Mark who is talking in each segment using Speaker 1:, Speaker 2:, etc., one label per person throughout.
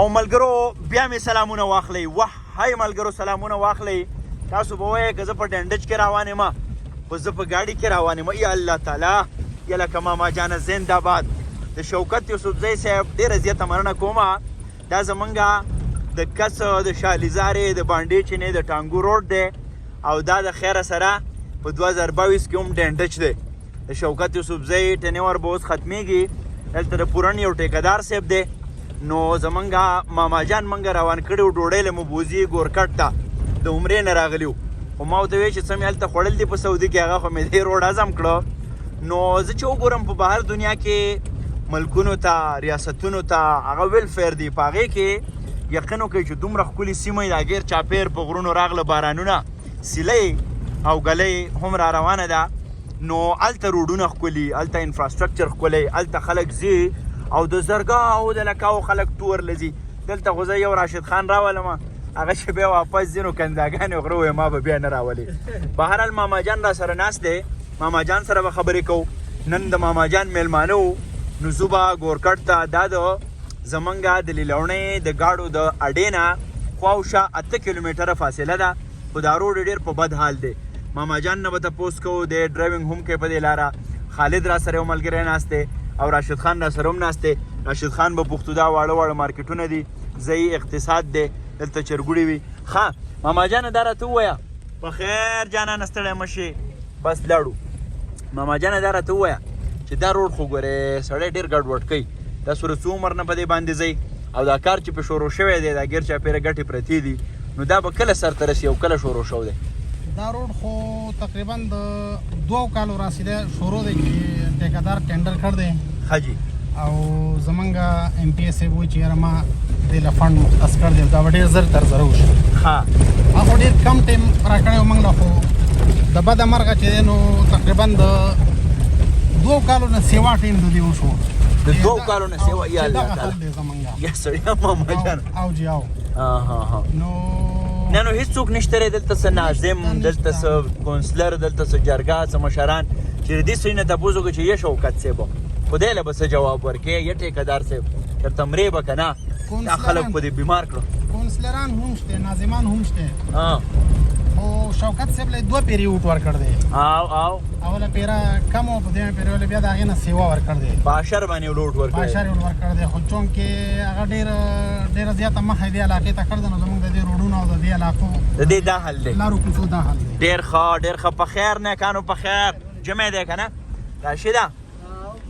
Speaker 1: او ملګرو بیا مې سلامونه واخلئ. هاي ملګرو سلامونه واخلئ. تاسو به وایئ که زه په ډنډچ کې روان یم خو زه په ګاډي کې روان یم. یا الله تعالی یا لکه ماما جانه زنده‌باد. د شوکت یوسفزی صاحب ډېره زیاته مننه کومه. دا زمونږ د کس د شالیزارې د بانډې چینې د ټانګو روډ دی او دا د خیره سره په 2022 کې هم ډنډچ دی. د شوکت یوسفزی ټینور به اوس ختمیږي. دلته د پورن یو ټیکهدار صاحب دی. نو زمونږ ماما جان مونږ روان کړي و ډوډۍ له مو بوځي ګورکټ ته د عمرې نه راغلي وو. خو ما ورته ویل چې څه مې هلته خوړل دي په سعودي کې هغه خو مې دې روډ هضم کړه. نو زه چې وګورم په بهر دنیا کې ملکونو ته ریاستونو ته هغه ویلفیر دی په هغې کې یقین وکړئ چې دومره ښکلي سیمه دا ګیر چاپیر په غرونو راغله بارانونه سیلۍ او ګلۍ هم را روانه ده. نو هلته روډونه ښکلي هلته انفراسټرکچر ښکلی هلته خلک ځي او د زرګاو د لکاو خلک تور لځي. دلته خو زه یو راشد خان راولم هغه چې بیا واپس ځي نو کنداګانې غره وایي ما به بیا نه راولي. بهرحال ماما جان را سره ناست دی. ماما جان سره به خبرې کوو. نن د ماما جان میلمانه وو. نو زه به ګورکټ ته دا د زمونږ د لیلوڼۍ د ګاډو د اډې نه خواوشا 8 کیلومتره فاصله ده خو دا روډ ډېر په بد حال دی. ماما جان نه به تپوس کوو د ډرایوینګ هم کوي په دې لاره. خالد را سره یو ملګری ناست دی او راشد خان را سره هم ناست دی. راشد خان به پښتو دا واړه واړه مارکیټونه دي ځایي اقتصاد دی دلته چرګوړي وي. ښه ماما جانه دا راته ووایه په خیر جانانه ستړی مه شې بس لاړو. ماما جانه دا راته ووایه چې دا روډ خو ګورې سړی ډېر ګډوډ کوي. دا سوره څو عمر نه په دې باندې ځئ او دا کار چې په شروع شوی دی دا ګیر چاپېره ګټې پرتې دي نو دا به کله سرته رسي او کله شروع شوی دی؟
Speaker 2: دا روډ خو تقریبا د 2 کالو راسیده شروع دی چې ټیکهدار ټینډر کړ دی.
Speaker 1: ښه جي.
Speaker 2: او زمونږ ایم پی ایس صاحب وایي چې یاره ما دې له فنډ مختص کړ دی دا به ډېر زر تر زره وشي.
Speaker 1: ښه
Speaker 2: هغه ډېر کم ټایم راکړی و موږ له خو د بده مرغه چې دی نو تقریبا د 2 کالو نه سیوا ټایم د دې وشو.
Speaker 1: د 2 کالو نه سیوا یا الله
Speaker 2: دغه
Speaker 1: تعالی
Speaker 2: حل دی زمونږ.
Speaker 1: یا سړیا ماما جان
Speaker 2: او جی او نو
Speaker 1: نه نو هیڅوک نشته دی دلته څه ناظم دلته څه کونسلر دلته څه جرګه څه مشران چې د دې سړي نه تپوس وکړو چې یا شوکت صاحب خدای له به څه جواب ورکړي یا ټیکهدار صاحب درته مرې به که نه دا خلک په دې بیمار کړو.
Speaker 2: کونسلران هم شته ناظمان هم شته خو شوکت صاحب له 2 پیری ووټ ورکړ دی.
Speaker 1: او
Speaker 2: اوله پیره کم و په دې پیره ولې بیا د هغې نه سیوا ورکړ دی.
Speaker 1: باشر باندې وټ ورکړی
Speaker 2: باشر یې ورکړ دی خو چونکې هغه ډېره زیاته مخه دې علاقې ته کړ دی نو زموږ د دې روډونو او د دې علاقو
Speaker 1: د دې دا حل دی
Speaker 2: لارو کوڅو دا حل دی.
Speaker 1: ډېر ښه په خیر نیکانو په خیر جمع دی که نه راشده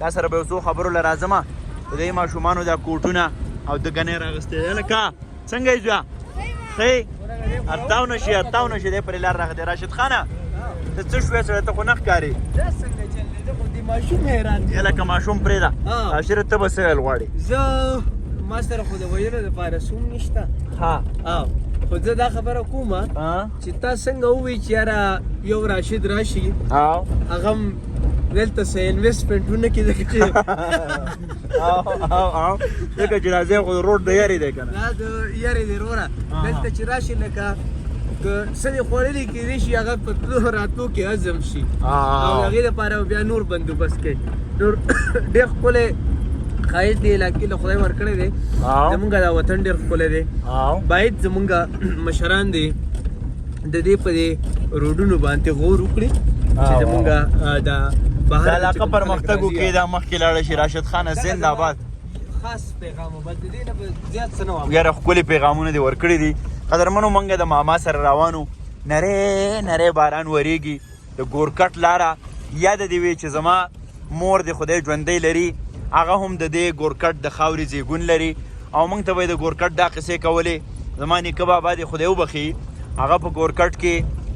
Speaker 1: تا سره به یو څو خبرو له راځمه د دې ماشومانو دا کوټونه او د ګنۍ راغستې هلکه څنګه یې ځوه ښې ارتاو نه شي دی پرې لار راغلی. راشد خانه ته څه شوې سړی ته خو نه ښکارې هلکه ماشوم پرېږده عاشره ته به څه ویل غواړې؟
Speaker 3: زه ما سره خو د ویلو دپاره سوم نشته
Speaker 1: ها
Speaker 3: خو زه دا خبره کومه چې تا څنګه ووایي چې یاره یو راشد راشي هغه هم دلته څه انویسټمنټونه کې ځکه چې
Speaker 1: ځکه چې راځئ خو د روډ د یارې دی که نه
Speaker 3: دا د یارې دی وروره دلته چې راشي لکه که څه دې خوړلي کېدای شي هغه په تلو راتلو کې هضم شي او هغې دپاره بیا نور بندوبست کوي. نور ډېر ښکلی ښایست دې علاقې له خدای ورکړی دی زمونږ دا وطن ډېر ښکلی دی. باید زمونږ مشران دی د دې په دې روډونو باندې غور وکړي چې زمونږ دا
Speaker 1: دا علاقه پرمختګ وکړي دا مخکې لاړه شي. راشد خانه زنده‌باد.
Speaker 3: خاص پیغام و بل د دې نه به زیات څه نه وایم.
Speaker 1: یاره ښکلي پیغامونه دې ورکړي دي. قدرمنو موږ د ماما سره روانو نری باران وریږي د ګورکټ لاره یاده دې وي چې زما مور دې خدای ژوندی لري هغه هم د دې ګورکټ د خاورې زیږون لري او موږ ته به د ګورکټ دا قصې کولې. زما نیکه بابا دې خدای وبخي هغه په ګورکټ کې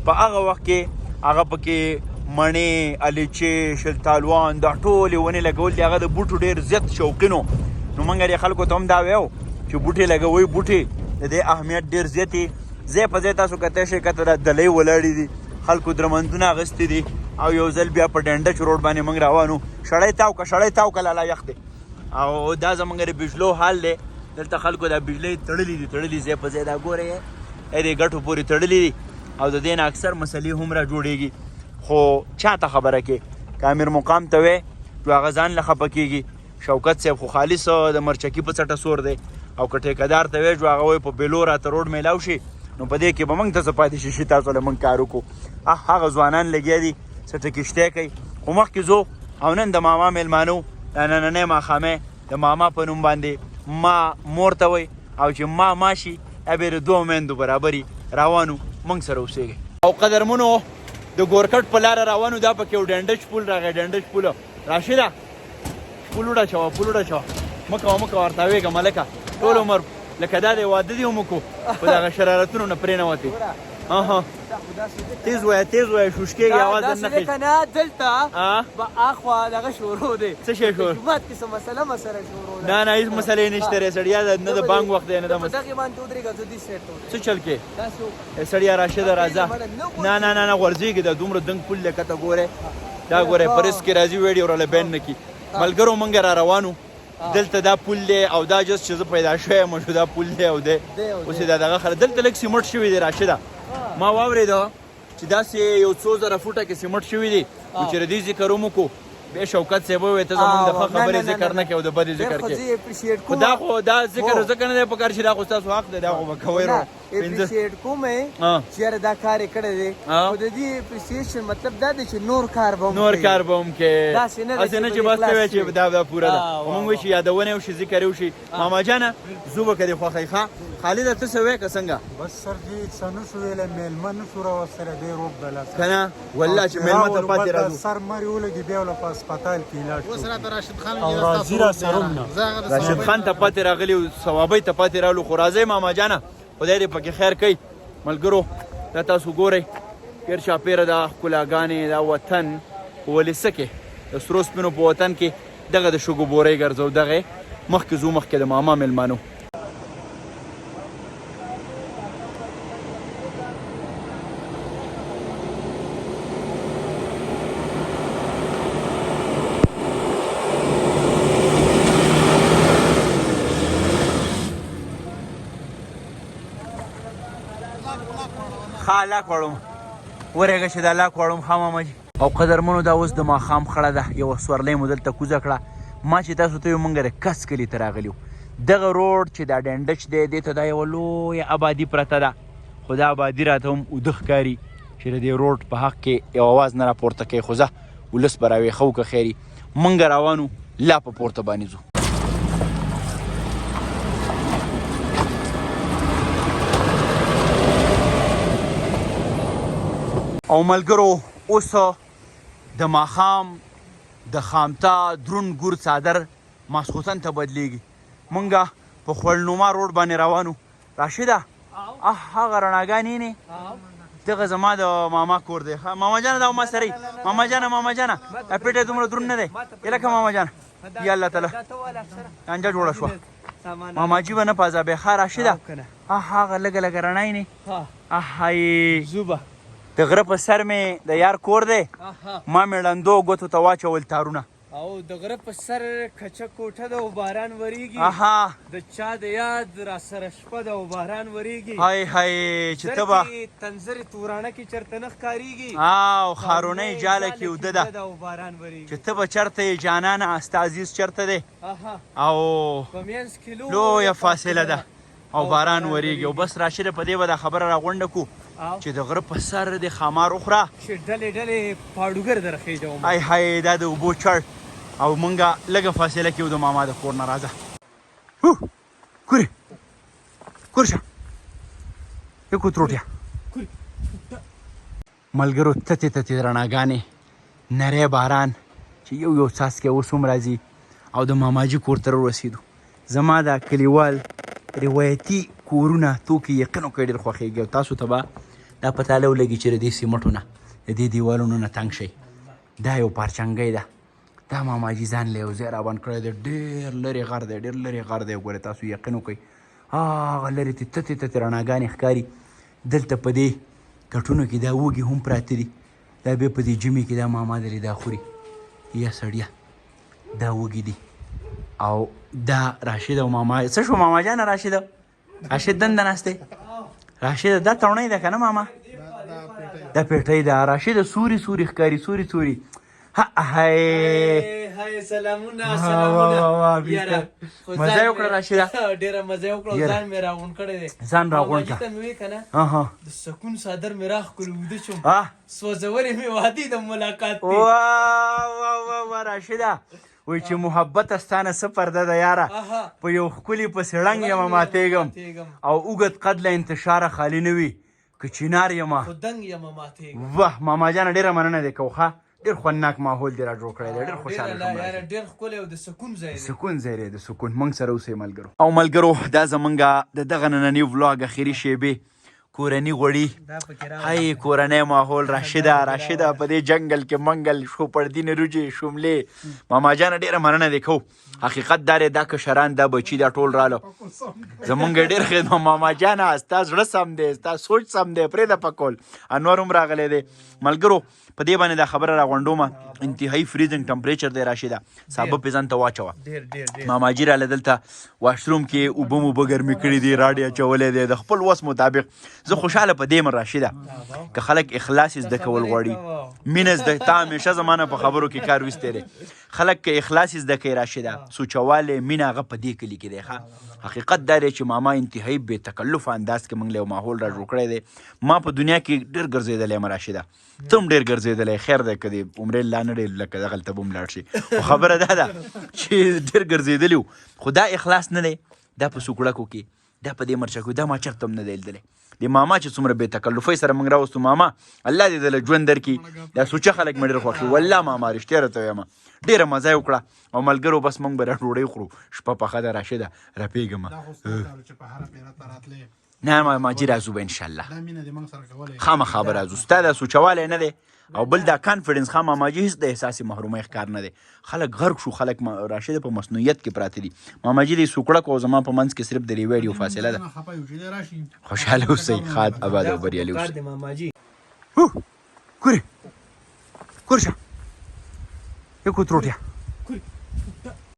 Speaker 1: په هغه وخت کې هغه پکې مڼې الچې شلتالوان دا ټولې ونې لګول دي هغه د بوټو ډېر زیات شوقین و. نو موږ دې خلکو ته هم دا ویو چې بوټې لګوئ بوټې د دې اهمیت ډېر زیات دی. ځای په ځای تاسو کتلی شئ کته دا دلۍ ولاړې دي خلکو درمندونه اغوستي دي او یو ځل بیا په ډنډچ روډ باندې موږ روانو شړی تاو که لالا یخ دی او دا زموږ د بجلو حال دی. دلته خلکو دا بجلۍ تړلي ځای په ځای دا ګورئ دې ګټو پورې تړلي دي او د دې نه اکثر مسلې هم را جوړېږي. خو چاته خبره کې که امیر مقام ته وی نو هغه ځان له خفه کېږي. شوکت صاحب خو خالص د مرچکي په څټه سور دی او که ټیکهدار ته وایي هغه وایي په بیلو راته روډ میلاو شي نو په دې کې به موږ ته څه پاتې شي تاسو له موږ کار وکړو هغه ځوانان لګیا دي څه ټکشتۍ کوي خو مخکې ځو او نن د ماما میلمانو د نننۍ ماښامۍ د ماما په نوم باندې ما مور ته وایي او چې ما شي بیا د دوو میندو برابري روانو موږ سره اوسېږئ او قدرمنو د ګورکټ په لاره روانو دا پکې یو ډنډچ پول راغی ډنډچ پوله راشده پول وډاچوه مه کوه ورته ویږه ملکه ټول عمر لکه دا دی واده دې هم وکړو په دغه شرارتونو نه پرېنوتې تیز وایه شوشکېږي اواز نه خېږي
Speaker 3: که نه دلته به اخوا دغه شروع دی
Speaker 1: څه شی شروع
Speaker 3: جومات کې څه مسله شروع ده
Speaker 1: نه هېڅ مسلې نشته دی سړیا نه د بانک وخت دی نه د
Speaker 3: په دغې باندې ودرېږه زه دې سیټ ته
Speaker 1: څه چل کې سړیا راشده راځه نه غورځېږي دا دومره دنګ پول دی کته ګورې دا ګورې پرس کې راځي ویډیو راله بین نه کړي ملګرو موږ را روانو دلته دا پول دی او دا جس چې زه پیدا شوی یم شو دا پول دی او دی اوس یې دا دغه خلک دلته لږ سیمټ شوي دی راشده ما واورېده چې داسې یو څو زره فوټه کې سیمټ شوي دي نو چې د دې ذکر هم وکړو بیا شوکت صاحب ووایي ته زموږ د ښه خبرې ذکر نه کوې او د بدې ذکر کوې خو دا خو دا ذکر ځکه نه دی پکار چې دا خو ستاسو حق دی دا خو به کوئ
Speaker 3: اپریشیټ کوم چې یاره دا کار یې کړی دی خو د دې اپریسیشن مطلب دا دی چې نور کار به هم
Speaker 1: کې هسې نه چې بس ته وایې چې دا پوره ده موږ وایي چې یادونه یې وشي ذکر یې وشي ماما جانه زو به که دې خوښوي ښه خالده ته څه وایې که څنګه
Speaker 2: بس سر جی څه نه شو ویلی میلمه نه شو راوستلی دی روب بلا
Speaker 1: که نه والله چې میلمه ته پاتې راځو
Speaker 2: سر مرې ولګي بیا وله په هسپتال کې علاج
Speaker 3: اوس راته راشد خان
Speaker 2: او راځي را سره هم نه
Speaker 1: راشد خان ته پاتې راغلي او ثوابۍ ته پاتې راغلو خو راځئ ماما جانه خدای دې پکې خیر کوي ملګرو دا تاسو ګورئ پیر چاپېره دا ښکلاګانې دا وطن په ولسه کې د سرو سپینو په وطن کې دغه د شګو بورۍ ګرځو دغې مخکې ځو مخکې د ماما میلمانو لاک وړم ورېږه چې دا لاک وړم ښه ماما جي او قدرمنو دا اوس د ماښام خړه ده یوه سورلۍ مو دلته کوزه کړه ما چې تاسو ته موږ د کس کلي ته راغلي یو دغه روډ چې دا ډنډچ دی دې ته دا یوه لویه آبادي پرته ده خو دا آبادي راته هم اوده ښکاري چې د دې روډ په حق کې یو اواز نه راپورته کوي خو زه ولس به راویښه وکړه خیري موږ روانو لا په پورته باندې ځو او ملګرو اوس د ماښام د خامتا دروند ګور څادر ماسخوتن ته بدلیږي مونږ په خوړنما روډ باندې روانو راشده هغه رڼاګانې نه دغه زما د ماما کور دی ماما جانه دا ما سره ماما جانه اپیټه دومره دروند نه دی الکه ماما جانه یا الله تعالی انجا جوړه شو ماما جی ونه پازا به خار راشده هغه لګ رڼای نه هاي
Speaker 3: زوبه
Speaker 1: د غره په سر مې د یار کور دی ما میړندو ګوتو ته واچول تارونه
Speaker 3: او د غره په سر کچه کوټه ده او باران وریږي د چا د یاد را سره شپه ده او باران وریږي
Speaker 1: هاي چې ته به
Speaker 3: تنظرې تورانه کې چېرته نه ښکارېږي
Speaker 1: او خارونۍ جاله کې اوده ده
Speaker 3: او باران وریږي
Speaker 1: چې ته به چېرته یې جانانه ستا عزیز چېرته دی او
Speaker 3: په منځ کې
Speaker 1: لویه فاصله ده او باران وریږي او بس راشده په دې به دا خبره راغونډه کړو چې د غره په سر د خامار وخوره
Speaker 3: چې ډلې پاډوګر درخېږم
Speaker 1: هاي دا د اوبو چړ او مونږه لږه فاصله کې د ماما د کور نه راځه کورشه یو کوتروټیا ملګرو تتې رڼاګانې نری باران چې یو څاڅکی اوس هم راځي او د ماماجي کور ته ورسېدو زما دا کلیوال روایتي کورونه توکي یقین وکړئ ډېر خوښېږي او تاسو ته به دا پته ولګي چې د دې سیمټو نه د دې دیوالونو نه تنګ شئ دا یو پارچنګی ده دا ماماجي ځان له یو ځای راباندې کړی دی ډېر لرې غر دی ګورئ تاسو یقین وکړئ هغه لرې تتې رڼاګانې ښکاري دلته په دې کټونو کې دا وږي هم پراته دي دا بیا په دې ژمي کې دا ماما درې دا خوري یا سړیه دا وږي دي او دا راشد او ماما څه شو ماما جانه راشد دنده ناست دی راشد دا تڼۍ ده که نه ماما دا پیټۍ ده راشد سوري ښکاري سوري هاي
Speaker 3: هاي سلامونه
Speaker 1: واه،
Speaker 3: سلامونه
Speaker 1: واه،
Speaker 3: یاره
Speaker 1: بیسته. مزه یې وکړه راشده.
Speaker 3: ډیره مزه یې وکړه.
Speaker 1: یاره.
Speaker 3: ځان مې راغونډ کړی دی.
Speaker 1: ځان راغونډ
Speaker 3: ماما
Speaker 1: کړه.
Speaker 3: جي ته مې وی کنه
Speaker 1: ها
Speaker 3: د سکون صادر مې راښکلو ویده شوم
Speaker 1: ها
Speaker 3: سوځولې مې وادي د ملاقات دي.
Speaker 1: واه راشده وای چې محبت استانه څه پرده ده یاره
Speaker 3: آها.
Speaker 1: په یو ښکلي پسې ړنګ یم ماتېږم او اوږد قد له انتشاره خالي نه وي که چینار یم
Speaker 3: خو دنګ یم ماتېږم.
Speaker 1: واه ماما جانه ډېره مننه دی کوخه ډېر خوندناک ماحول دی را جوړ کړی دی ډېر خوشحاله شوم
Speaker 3: یاره ډېر ښکلی او د سکون ځای دی.
Speaker 1: سکون ځای دی د سکون موږ سره اوسئ ملګرو او ملګرو دا زمونږ د دغه ننني ولاګ اخري شیبې کورني غوړي
Speaker 3: دا پکې راوړه.
Speaker 1: هاي کورنۍ ماحول راشده په دې جنگل کې منګل شو پردین روجي شوملې ماما جان ډیره مننه دی کو حقیقت دار دا کشران دا بچی دا ټول رالو زمونږ ډیر خدمت ماما جان استاد زړه سم دی استاد سوچ سم دی پرې د پکول انور هم راغلی دی ملګرو په دې باندې دا خبره را غونډومه انتهایی فریزینګ ټمپریچر دی راشده صابه په ځان ته واچوه
Speaker 3: ډېر
Speaker 1: ماما جی راله دلته واشروم کې اوبه موبه ګرمې کړي دي راډیو اچولی دی د خپل وس مطابق زه خوشحاله په دې م راشده که خلک اخلاص زده کول غواړي مینه زده تا همیشه زمانه په خبرو کې کار ویستی دی خلک که اخلاص زده کوي راشده سوچوالی مینه هغه په دې کلي کې دی ښه حقیقت دا دی چې ماما انتهایی بې تکلف انداز کې موږ له یو ماحول را جوړ کړی دی ما په دنیا کې ډېر ګرځېدلی یم راشده ته هم ډېر ګرځېدلی خیر دی که د عمرې لا نه ډېر لکه دغلته به هم لاړ شي خو خبره دا ده چې ډېر ګرځېدلي وو خو دا اخلاص نه دی دا په سوکړکو کې دا په دې مرچکو دا ما چېرته هم نه دی لیدلی د ماما چې څومره بې تکلفۍ سره موږ راوستو ماما الله دې دله ژوند درکړي دا سوچه خلک مې ډېر خوښ شي والله ماما رښتیا راته وایم ډېره مزه یې وکړه او ملګرو بس موږ به را ډوډۍ خورو شپه پخه ده راشده راپېږم
Speaker 2: دا خو ستاسو کار چې په هره پیره ته راتلې
Speaker 1: نه ماما جي راځو به انشاءالله
Speaker 2: دا مینه دې موږ سره کولی
Speaker 1: خامخا به راځو ستا دا سوچوالی نه دی او بل دا کانفیډنس خام ماما جي هېڅ د احساسي محرومۍ ښکار نه دی خلک غرق شو خلک راشده په مصنوعیت کې پراته دي ماما جي د سوکړک او زما په منځ کې صرف د ریویډ یو فاصله ده
Speaker 2: خپه یو چې دی راشي
Speaker 1: خوشحاله اوسئ ښاد آباد او بریالي
Speaker 3: کار
Speaker 1: اوسئ
Speaker 3: دی ماما جي.
Speaker 1: کورې کور شه یو کوتروټیا